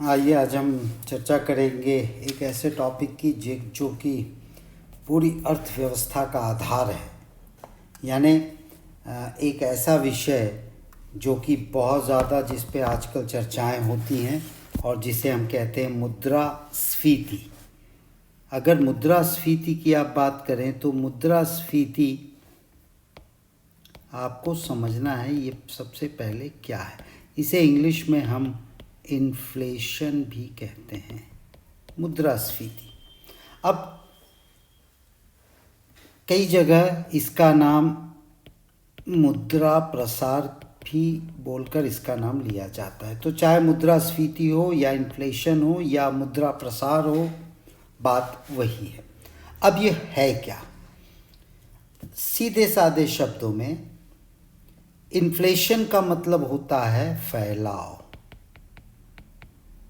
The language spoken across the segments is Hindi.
आइए आज हम चर्चा करेंगे एक ऐसे टॉपिक की जो कि पूरी अर्थव्यवस्था का आधार है। यानी एक ऐसा विषय जो कि बहुत ज़्यादा जिस पे आजकल चर्चाएं होती हैं और जिसे हम कहते हैं मुद्रास्फीति। अगर मुद्रास्फीति की आप बात करें तो मुद्रास्फीति आपको समझना है ये सबसे पहले क्या है। इसे इंग्लिश में हम इन्फ्लेशन भी कहते हैं, मुद्रास्फीति। अब कई जगह इसका नाम मुद्रा प्रसार भी बोलकर इसका नाम लिया जाता है। तो चाहे मुद्रास्फीति हो या इन्फ्लेशन हो या मुद्रा प्रसार हो, बात वही है। अब ये है क्या? सीधे साधे शब्दों में इन्फ्लेशन का मतलब होता है फैलाव।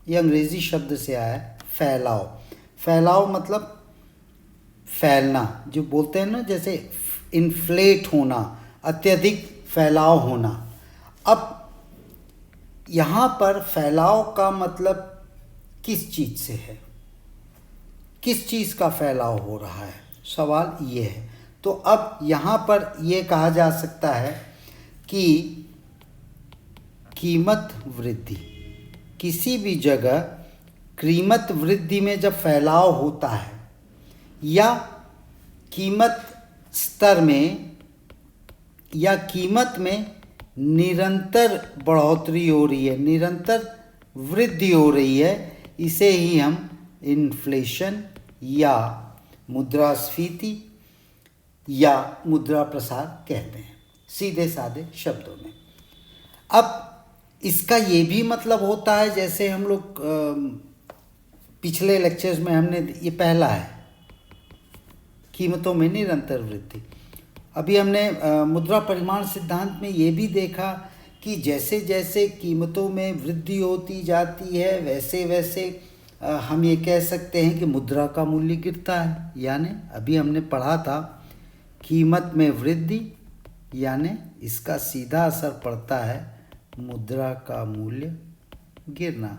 ये अंग्रेजी शब्द से आया है, फैलाव। फैलाव मतलब फैलना, जो बोलते हैं ना, जैसे इन्फ्लेट होना, अत्यधिक फैलाव होना। अब यहाँ पर फैलाव का मतलब किस चीज़ से है, किस चीज़ का फैलाव हो रहा है, सवाल ये है। तो अब यहाँ पर ये कहा जा सकता है कि कीमत वृद्धि, किसी भी जगह कीमत वृद्धि में जब फैलाव होता है या कीमत स्तर में या कीमत में निरंतर बढ़ोतरी हो रही है, निरंतर वृद्धि हो रही है, इसे ही हम इन्फ्लेशन या मुद्रास्फीति या मुद्रा प्रसार कहते हैं, सीधे साधे शब्दों में। अब इसका ये भी मतलब होता है, जैसे हम लोग पिछले लेक्चर्स में हमने ये पहला है, कीमतों में निरंतर वृद्धि। अभी हमने मुद्रा परिमाण सिद्धांत में ये भी देखा कि जैसे जैसे कीमतों में वृद्धि होती जाती है वैसे वैसे हम ये कह सकते हैं कि मुद्रा का मूल्य गिरता है। यानी अभी हमने पढ़ा था कीमत में वृद्धि, यानी इसका सीधा असर पड़ता है मुद्रा का मूल्य गिरना।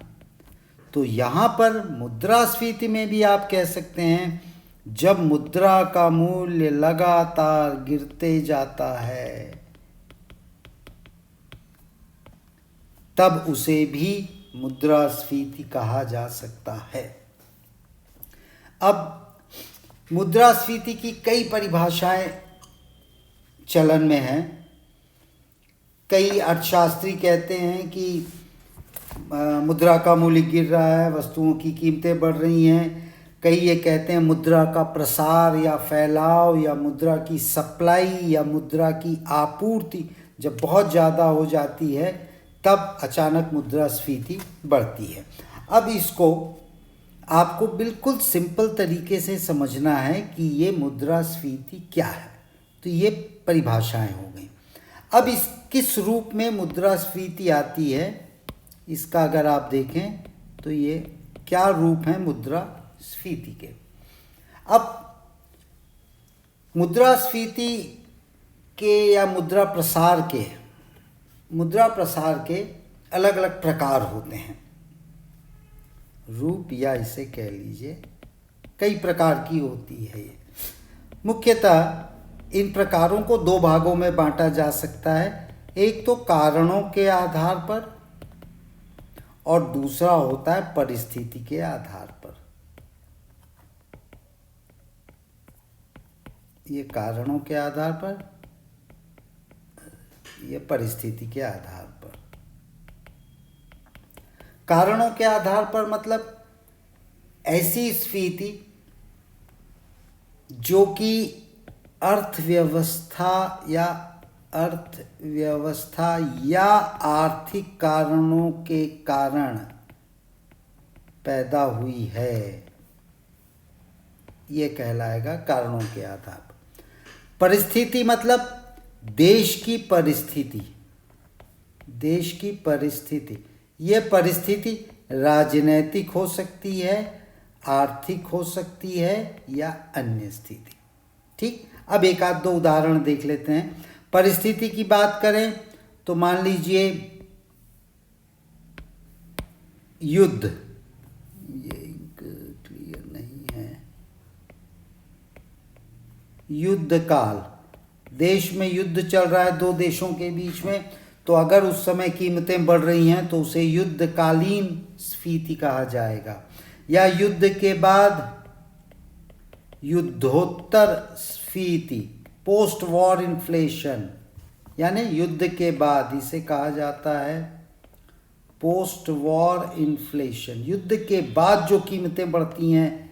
तो यहाँ पर मुद्रास्फीति में भी आप कह सकते हैं जब मुद्रा का मूल्य लगातार गिरते जाता है तब उसे भी मुद्रास्फीति कहा जा सकता है। अब मुद्रास्फीति की कई परिभाषाएं चलन में हैं। कई अर्थशास्त्री कहते हैं कि मुद्रा का मूल्य गिर रहा है, वस्तुओं की कीमतें बढ़ रही हैं। कई ये कहते हैं मुद्रा का प्रसार या फैलाव या मुद्रा की सप्लाई या मुद्रा की आपूर्ति जब बहुत ज़्यादा हो जाती है तब अचानक मुद्रास्फीति बढ़ती है। अब इसको आपको बिल्कुल सिंपल तरीके से समझना है कि ये मुद्रास्फीति क्या है। तो ये परिभाषाएं हो गई। अब इस किस रूप में मुद्रास्फीति आती है, इसका अगर आप देखें तो ये क्या रूप है मुद्रास्फीति के। अब मुद्रास्फीति के या मुद्रा प्रसार के अलग अलग प्रकार होते हैं। रूप या इसे कह लीजिए कई प्रकार की होती है ये। मुख्यतः इन प्रकारों को दो भागों में बांटा जा सकता है। एक तो कारणों के आधार पर और दूसरा होता है परिस्थिति के आधार पर। ये कारणों के आधार पर, ये परिस्थिति के आधार पर। कारणों के आधार पर मतलब ऐसी स्फीति जो कि अर्थव्यवस्था या आर्थिक कारणों के कारण पैदा हुई है, ये कहलाएगा कारणों के आधार पर। परिस्थिति मतलब देश की परिस्थिति। ये परिस्थिति राजनीतिक हो सकती है, आर्थिक हो सकती है या अन्य स्थिति। ठीक, अब एक आध दो उदाहरण देख लेते हैं। परिस्थिति की बात करें तो मान लीजिए युद्ध, युद्ध काल, देश में युद्ध चल रहा है दो देशों के बीच में, तो अगर उस समय कीमतें बढ़ रही हैं तो उसे युद्धकालीन स्फीति कहा जाएगा। या युद्ध के बाद युद्धोत्तर स्फीति, पोस्ट वॉर इन्फ्लेशन, यानी युद्ध के बाद इसे कहा जाता है पोस्ट वॉर इन्फ्लेशन। युद्ध के बाद जो कीमतें बढ़ती हैं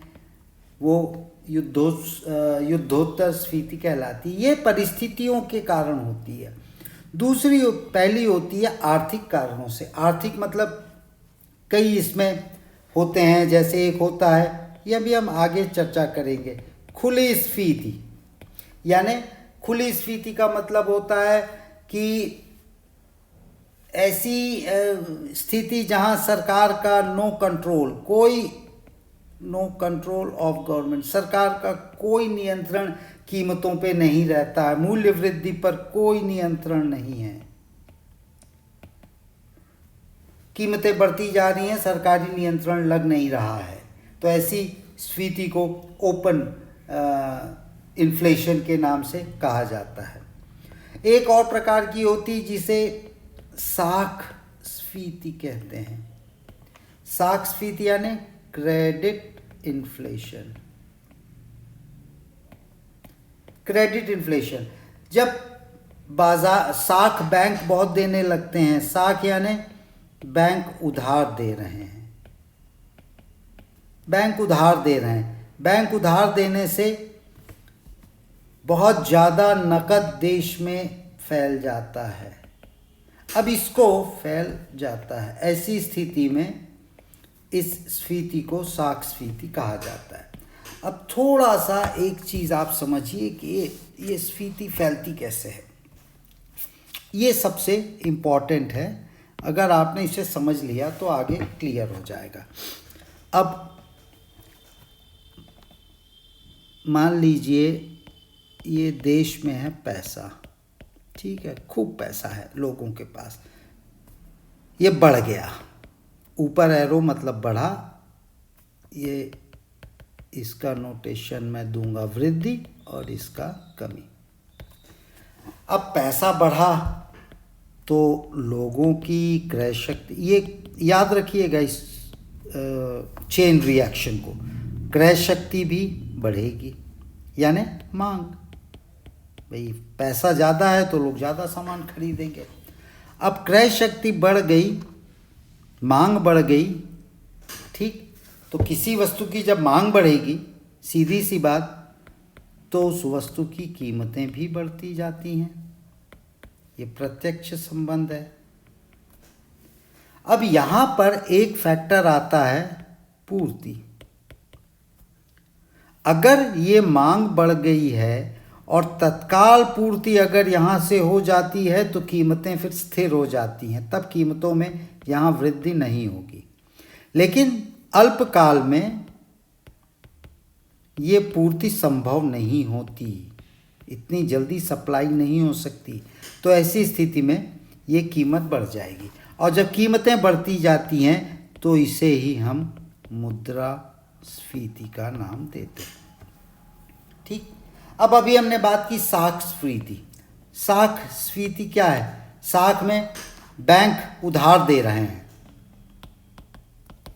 वो युद्धोत्तर स्फीति कहलाती है। ये परिस्थितियों के कारण होती है। पहली होती है आर्थिक कारणों से। आर्थिक मतलब कई इसमें होते हैं, जैसे एक होता है, यह भी हम आगे चर्चा करेंगे, खुली स्फीति। यानी खुली स्फीति का मतलब होता है कि ऐसी स्थिति जहां सरकार का नो कंट्रोल ऑफ गवर्नमेंट, सरकार का कोई नियंत्रण कीमतों पे नहीं रहता है, मूल्य वृद्धि पर कोई नियंत्रण नहीं है, कीमतें बढ़ती जा रही हैं, सरकारी नियंत्रण लग नहीं रहा है, तो ऐसी स्फीति को ओपन इन्फ्लेशन के नाम से कहा जाता है। एक और प्रकार की होती जिसे साख स्फीति कहते हैं। साख स्फीति यानी क्रेडिट इन्फ्लेशन। क्रेडिट इन्फ्लेशन, जब बाजार साख बैंक बहुत देने लगते हैं, साख यानी बैंक उधार दे रहे हैं, बैंक उधार देने से बहुत ज़्यादा नकद देश में फैल जाता है। अब इसको फैल जाता है, ऐसी स्थिति में इस स्फीति को साख स्फीति कहा जाता है। अब थोड़ा सा एक चीज़ आप समझिए कि ये स्फीति फैलती कैसे है। ये सबसे इम्पॉर्टेंट है, अगर आपने इसे समझ लिया तो आगे क्लियर हो जाएगा। अब मान लीजिए ये देश में है पैसा, ठीक है, खूब पैसा है लोगों के पास, ये बढ़ गया, ऊपर एरो मतलब बढ़ा, ये इसका नोटेशन मैं दूंगा वृद्धि और इसका कमी। अब पैसा बढ़ा तो लोगों की क्रय शक्ति, ये याद रखिएगा इस चेन रिएक्शन को, क्रय शक्ति भी बढ़ेगी, यानी मांग, भाई पैसा ज़्यादा है तो लोग ज़्यादा सामान खरीदेंगे। अब क्रय शक्ति बढ़ गई, मांग बढ़ गई, ठीक, तो किसी वस्तु की जब मांग बढ़ेगी, सीधी सी बात, तो उस वस्तु की कीमतें भी बढ़ती जाती हैं। ये प्रत्यक्ष संबंध है। अब यहाँ पर एक फैक्टर आता है पूर्ति। अगर ये मांग बढ़ गई है और तत्काल पूर्ति अगर यहाँ से हो जाती है तो कीमतें फिर स्थिर हो जाती हैं, तब कीमतों में यहाँ वृद्धि नहीं होगी। लेकिन अल्पकाल में ये पूर्ति संभव नहीं होती, इतनी जल्दी सप्लाई नहीं हो सकती, तो ऐसी स्थिति में ये कीमत बढ़ जाएगी। और जब कीमतें बढ़ती जाती हैं तो इसे ही हम मुद्रास्फीति का नाम देते हैं, ठीक। अब अभी हमने बात की साख स्फीति। साख स्फीति क्या है? साख में बैंक उधार दे रहे हैं,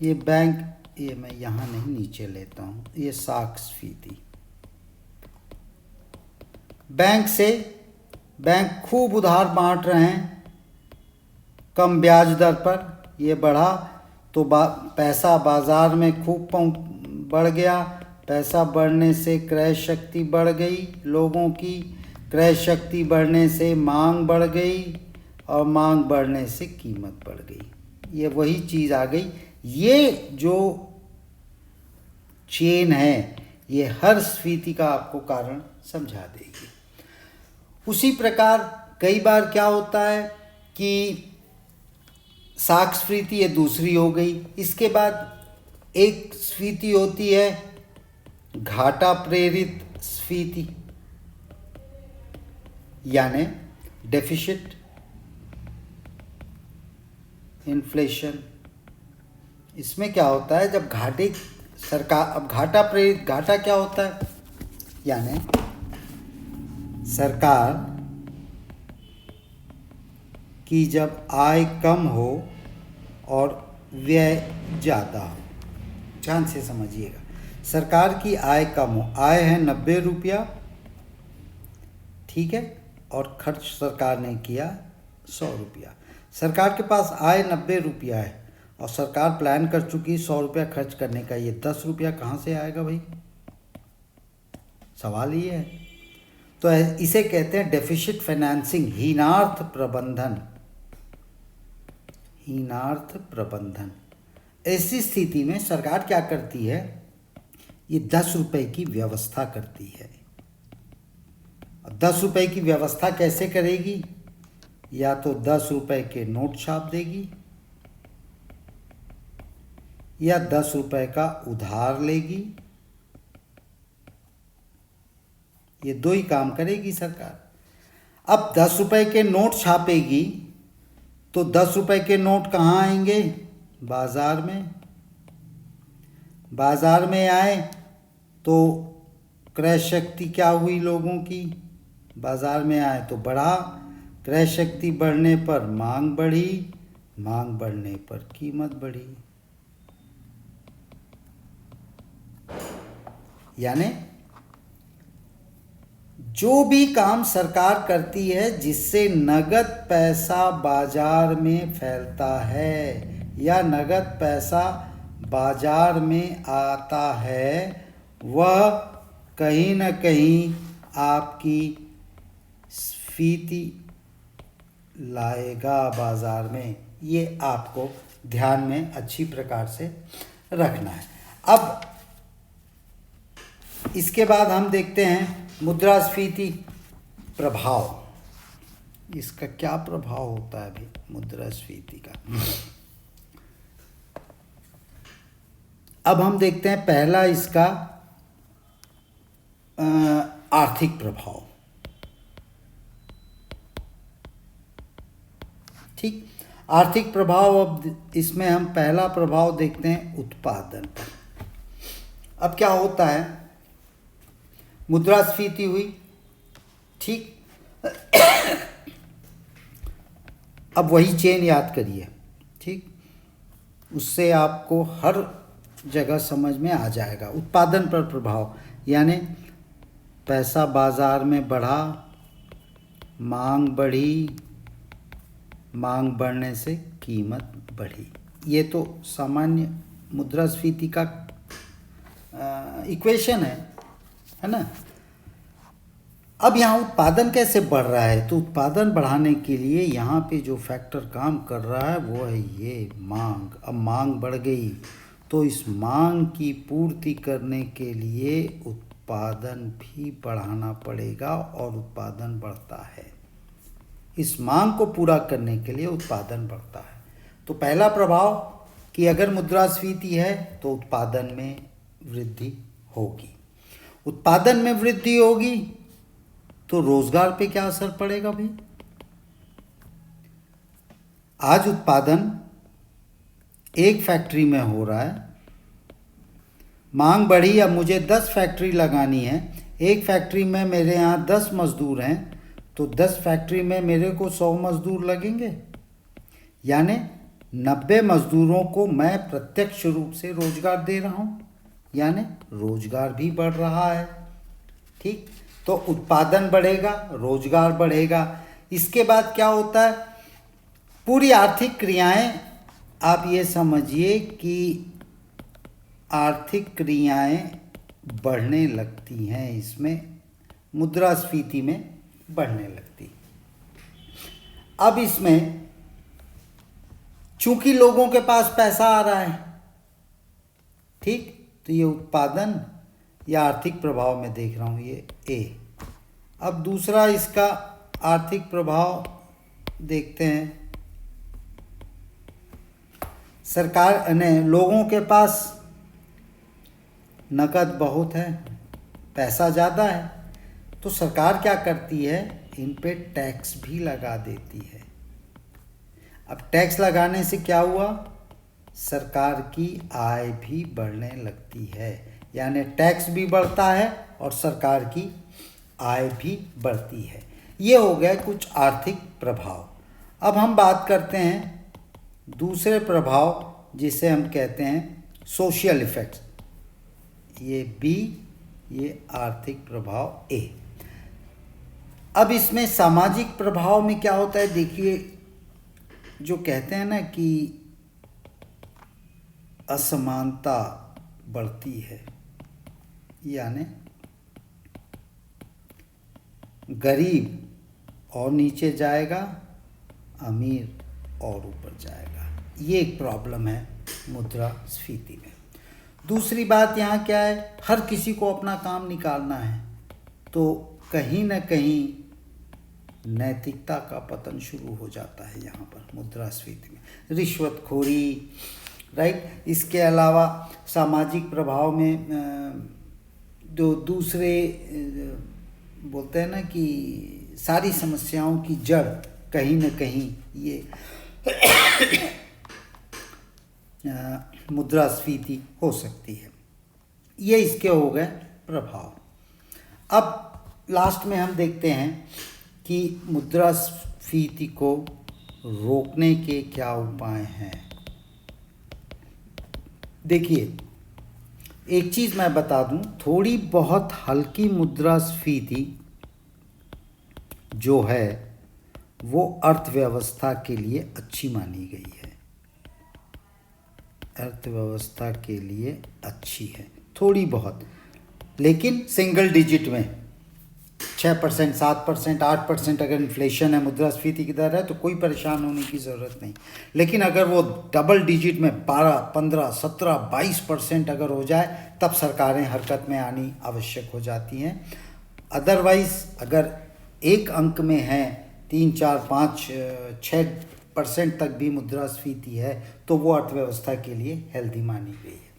ये बैंक, ये मैं यहाँ नहीं नीचे लेता हूँ, ये साख स्फीति। बैंक खूब उधार बांट रहे हैं कम ब्याज दर पर, ये बढ़ा तो पैसा बाजार में खूब बढ़ गया, पैसा बढ़ने से क्रय शक्ति बढ़ गई, लोगों की क्रय शक्ति बढ़ने से मांग बढ़ गई और मांग बढ़ने से कीमत बढ़ गई। ये वही चीज़ आ गई। ये जो चेन है ये हर स्फीति का आपको कारण समझा देगी। उसी प्रकार कई बार क्या होता है कि साख स्फीति ये दूसरी हो गई। इसके बाद एक स्फीति होती है घाटा प्रेरित स्फीति, यानी डेफिसिट इन्फ्लेशन। इसमें क्या होता है, जब घाटा प्रेरित, घाटा क्या होता है, यानी सरकार की जब आय कम हो और व्यय ज़्यादा हो, ध्यान से समझिएगा, सरकार की आय कम हो, आय है 90 रुपया, ठीक है, और खर्च सरकार ने किया 100 रुपया। सरकार के पास आय 90 रुपया है और सरकार प्लान कर चुकी 100 रुपया खर्च करने का, ये 10 रुपया कहाँ से आएगा भाई? सवाल ये है। तो इसे कहते हैं डेफिसिट फाइनेंसिंग, हीनार्थ प्रबंधन। हीनार्थ प्रबंधन। ऐसी स्थिति में सरकार क्या करती है, ये 10 रुपये की व्यवस्था करती है। 10 रुपये की व्यवस्था कैसे करेगी? या तो 10 रुपये के नोट छाप देगी या 10 रुपये का उधार लेगी। ये दो ही काम करेगी सरकार। अब 10 रुपये के नोट छापेगी तो 10 रुपये के नोट कहाँ आएंगे? बाजार में। बाजार में आए तो क्रय शक्ति क्या हुई लोगों की? बाजार में आए तो बढ़ा, क्रय शक्ति बढ़ने पर मांग बढ़ी, मांग बढ़ने पर कीमत बढ़ी। यानी जो भी काम सरकार करती है जिससे नगद पैसा बाजार में फैलता है या नगद पैसा बाजार में आता है, वह कहीं न कहीं आपकी स्फीति लाएगा बाजार में। ये आपको ध्यान में अच्छी प्रकार से रखना है। अब इसके बाद हम देखते हैं मुद्रास्फीति प्रभाव। इसका क्या प्रभाव होता है अभी मुद्रास्फीति का? अब हम देखते हैं पहला इसका आर्थिक प्रभाव। ठीक, आर्थिक प्रभाव। अब इसमें हम पहला प्रभाव देखते हैं उत्पादन पर। अब क्या होता है, मुद्रास्फीति हुई, ठीक, अब वही चेन याद करिए, ठीक, उससे आपको हर जगह समझ में आ जाएगा। उत्पादन पर प्रभाव यानी पैसा बाजार में बढ़ा, मांग बढ़ी, मांग बढ़ने से कीमत बढ़ी। ये तो सामान्य मुद्रास्फीति का इक्वेशन है ना। अब यहाँ उत्पादन कैसे बढ़ रहा है? तो उत्पादन बढ़ाने के लिए यहाँ पे जो फैक्टर काम कर रहा है वो है ये मांग। अब मांग बढ़ गई तो इस मांग की पूर्ति करने के लिए उत्पादन भी बढ़ाना पड़ेगा और उत्पादन बढ़ता है। इस मांग को पूरा करने के लिए उत्पादन बढ़ता है। तो पहला प्रभाव कि अगर मुद्रास्फीति है तो उत्पादन में वृद्धि होगी। उत्पादन में वृद्धि होगी तो रोजगार पे क्या असर पड़ेगा भाई? आज उत्पादन एक फैक्ट्री में हो रहा है, मांग बढ़ी, अब मुझे 10 फैक्ट्री लगानी है। एक फैक्ट्री में मेरे यहाँ 10 मजदूर हैं तो 10 फैक्ट्री में मेरे को 100 मजदूर लगेंगे। यानी 90 मजदूरों को मैं प्रत्यक्ष रूप से रोजगार दे रहा हूँ, यानी रोजगार भी बढ़ रहा है। ठीक, तो उत्पादन बढ़ेगा, रोजगार बढ़ेगा। इसके बाद क्या होता है, पूरी आर्थिक क्रियाएं, आप ये समझिए कि आर्थिक क्रियाएं बढ़ने लगती हैं, इसमें मुद्रास्फीति में बढ़ने लगती। अब इसमें चूंकि लोगों के पास पैसा आ रहा है, ठीक, तो ये उत्पादन या आर्थिक प्रभाव में देख रहा हूँ, ये ए। अब दूसरा इसका आर्थिक प्रभाव देखते हैं। सरकार ने, लोगों के पास नकद बहुत है, पैसा ज़्यादा है, तो सरकार क्या करती है, इन पे टैक्स भी लगा देती है। अब टैक्स लगाने से क्या हुआ, सरकार की आय भी बढ़ने लगती है। यानी टैक्स भी बढ़ता है और सरकार की आय भी बढ़ती है। ये हो गए कुछ आर्थिक प्रभाव। अब हम बात करते हैं दूसरे प्रभाव जिसे हम कहते हैं सोशल इफेक्ट्स। ये बी, ये आर्थिक प्रभाव ए। अब इसमें सामाजिक प्रभाव में क्या होता है, देखिए, जो कहते हैं ना कि असमानता बढ़ती है, यानी गरीब और नीचे जाएगा, अमीर और ऊपर जाएगा। ये एक प्रॉब्लम है मुद्रास्फीति में। दूसरी बात यहाँ क्या है, हर किसी को अपना काम निकालना है, तो कहीं ना कहीं नैतिकता का पतन शुरू हो जाता है यहाँ पर मुद्रास्फीति में। रिश्वतखोरी, राइट। इसके अलावा सामाजिक प्रभाव में जो दूसरे बोलते हैं ना कि सारी समस्याओं की जड़ कहीं न कहीं ये मुद्रास्फीति हो सकती है। ये इसके हो गए प्रभाव। अब लास्ट में हम देखते हैं कि मुद्रास्फीति को रोकने के क्या उपाय हैं। देखिए, एक चीज़ मैं बता दूं, थोड़ी बहुत हल्की मुद्रास्फीति जो है वो अर्थव्यवस्था के लिए अच्छी मानी गई है। अर्थव्यवस्था के लिए अच्छी है थोड़ी बहुत, लेकिन सिंगल डिजिट में 6%, 7%, 8% अगर इन्फ्लेशन है, मुद्रास्फीति की दर है, तो कोई परेशान होने की ज़रूरत नहीं। लेकिन अगर वो डबल डिजिट में 12, 15, 17, 22% अगर हो जाए, तब सरकारें हरकत में आनी आवश्यक हो जाती हैं। अदरवाइज़ अगर एक अंक में है, 3, 4, 5, 6% तक भी मुद्रास्फीति है, तो वो अर्थव्यवस्था के लिए हेल्दी मानी गई है।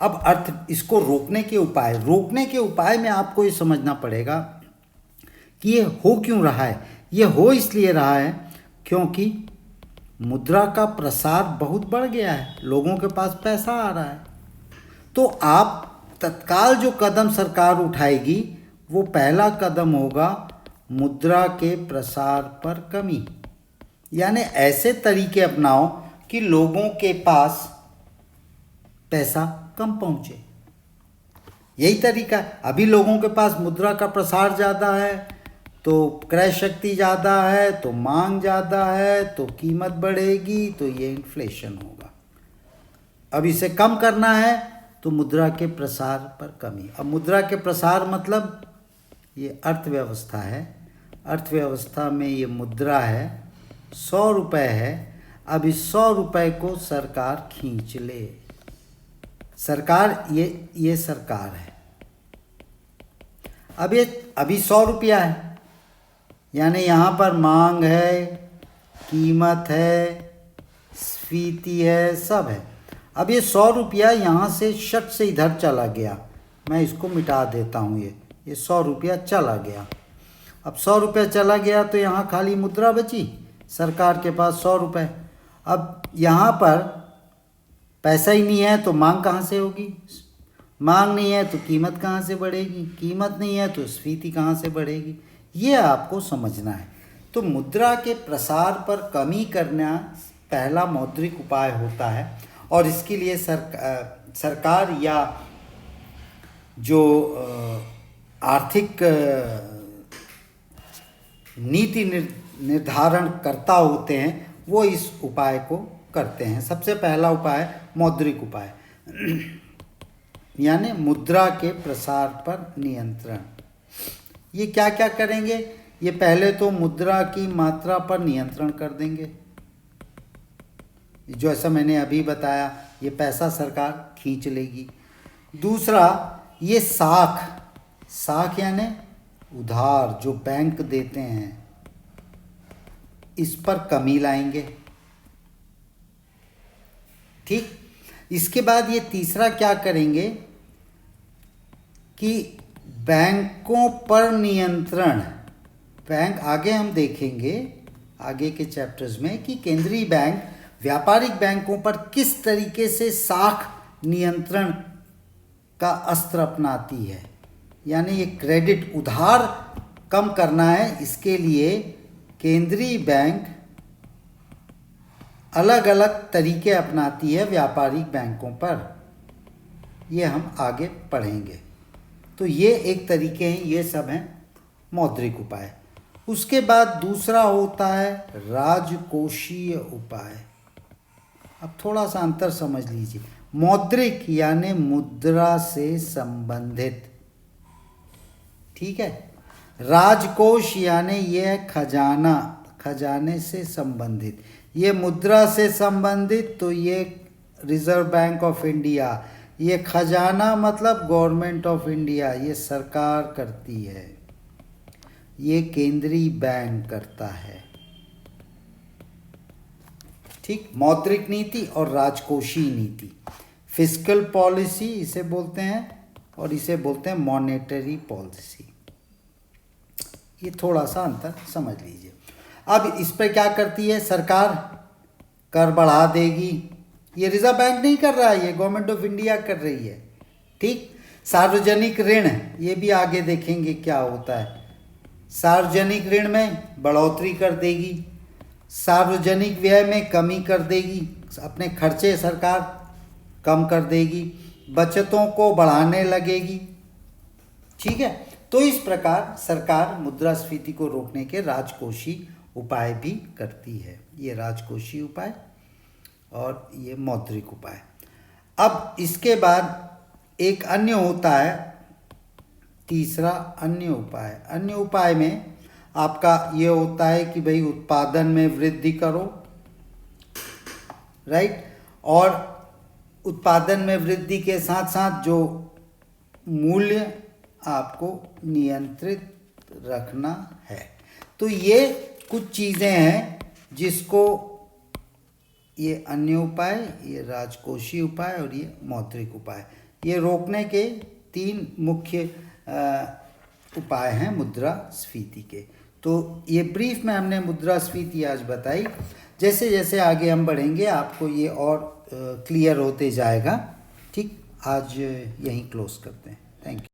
अब इसको रोकने के उपाय में आपको ये समझना पड़ेगा कि ये हो क्यों रहा है। ये हो इसलिए रहा है क्योंकि मुद्रा का प्रसार बहुत बढ़ गया है, लोगों के पास पैसा आ रहा है। तो आप तत्काल जो कदम सरकार उठाएगी, वो पहला कदम होगा मुद्रा के प्रसार पर कमी, यानी ऐसे तरीके अपनाओ कि लोगों के पास पैसा कम पहुँचे। यही तरीका है। अभी लोगों के पास मुद्रा का प्रसार ज़्यादा है तो क्रय शक्ति ज़्यादा है, तो मांग ज़्यादा है, तो कीमत बढ़ेगी, तो ये इन्फ्लेशन होगा। अब इसे कम करना है तो मुद्रा के प्रसार पर कमी। अब मुद्रा के प्रसार मतलब ये अर्थव्यवस्था है। अर्थव्यवस्था में ये मुद्रा है, 100 रुपये है। अब इस 100 रुपये को सरकार खींच ले। सरकार, ये सरकार है। अब ये अभी 100 रुपया है, यानी यहाँ पर मांग है, कीमत है, स्फीति है, सब है। अब ये 100 रुपया यहाँ से शट से इधर चला गया, मैं इसको मिटा देता हूँ। ये 100 रुपया चला गया। अब 100 रुपया चला गया तो यहाँ खाली मुद्रा बची, सरकार के पास 100 रुपये। अब यहाँ पर पैसा ही नहीं है तो मांग कहाँ से होगी, मांग नहीं है तो कीमत कहाँ से बढ़ेगी, कीमत नहीं है तो स्फीति कहाँ से बढ़ेगी। ये आपको समझना है। तो मुद्रा के प्रसार पर कमी करना पहला मौद्रिक उपाय होता है, और इसके लिए सरकार या जो आर्थिक नीति निर्धारण करता होते हैं वो इस उपाय को करते हैं। सबसे पहला उपाय मौद्रिक उपाय यानी मुद्रा के प्रसार पर नियंत्रण। ये क्या क्या करेंगे, ये पहले तो मुद्रा की मात्रा पर नियंत्रण कर देंगे, जो ऐसा मैंने अभी बताया, ये पैसा सरकार खींच लेगी। दूसरा, ये साख यानी उधार जो बैंक देते हैं, इस पर कमी लाएंगे। ठीक। इसके बाद ये तीसरा क्या करेंगे कि बैंकों पर नियंत्रण। बैंक आगे हम देखेंगे आगे के चैप्टर्स में कि केंद्रीय बैंक व्यापारिक बैंकों पर किस तरीके से साख नियंत्रण का अस्त्र अपनाती है। यानी ये क्रेडिट उधार कम करना है, इसके लिए केंद्रीय बैंक अलग अलग तरीके अपनाती है व्यापारिक बैंकों पर। ये हम आगे पढ़ेंगे। तो ये एक तरीके हैं, ये सब हैं मौद्रिक उपाय। उसके बाद दूसरा होता है राजकोषीय उपाय। अब थोड़ा सा अंतर समझ लीजिए। मौद्रिक यानी मुद्रा से संबंधित, ठीक है। राजकोष यानी ये है खजाना, खजाने से संबंधित। ये मुद्रा से संबंधित, तो ये रिजर्व बैंक ऑफ इंडिया। ये खजाना मतलब गवर्नमेंट ऑफ इंडिया, ये सरकार करती है, ये केंद्रीय बैंक करता है, ठीक। मौद्रिक नीति और राजकोषीय नीति, फिस्कल पॉलिसी इसे बोलते हैं, और इसे बोलते हैं मॉनेटरी पॉलिसी। ये थोड़ा सा अंतर समझ लीजिए। अब इस पर क्या करती है सरकार? कर बढ़ा देगी। ये रिजर्व बैंक नहीं कर रहा है, ये गवर्नमेंट ऑफ इंडिया कर रही है, ठीक। सार्वजनिक ऋण, ये भी आगे देखेंगे क्या होता है। सार्वजनिक ऋण में बढ़ोतरी कर देगी, सार्वजनिक व्यय में कमी कर देगी, अपने खर्चे सरकार कम कर देगी, बचतों को बढ़ाने लगेगी, ठीक है। तो इस प्रकार सरकार मुद्रास्फीति को रोकने के राजकोषीय उपाय भी करती है। ये राजकोषीय उपाय और ये मौद्रिक उपाय। अब इसके बाद एक अन्य होता है, तीसरा अन्य उपाय। अन्य उपाय में आपका ये होता है कि भाई उत्पादन में वृद्धि करो, राइट। और उत्पादन में वृद्धि के साथ साथ जो मूल्य आपको नियंत्रित रखना है। तो ये कुछ चीज़ें हैं जिसको, ये अन्य उपाय, ये राजकोषीय उपाय और ये मौद्रिक उपाय, ये रोकने के 3 मुख्य उपाय हैं मुद्रास्फीति के। तो ये ब्रीफ में हमने मुद्रास्फीति आज बताई। जैसे जैसे आगे हम बढ़ेंगे आपको ये और क्लियर होते जाएगा, ठीक। आज यहीं क्लोज करते हैं। Thank you.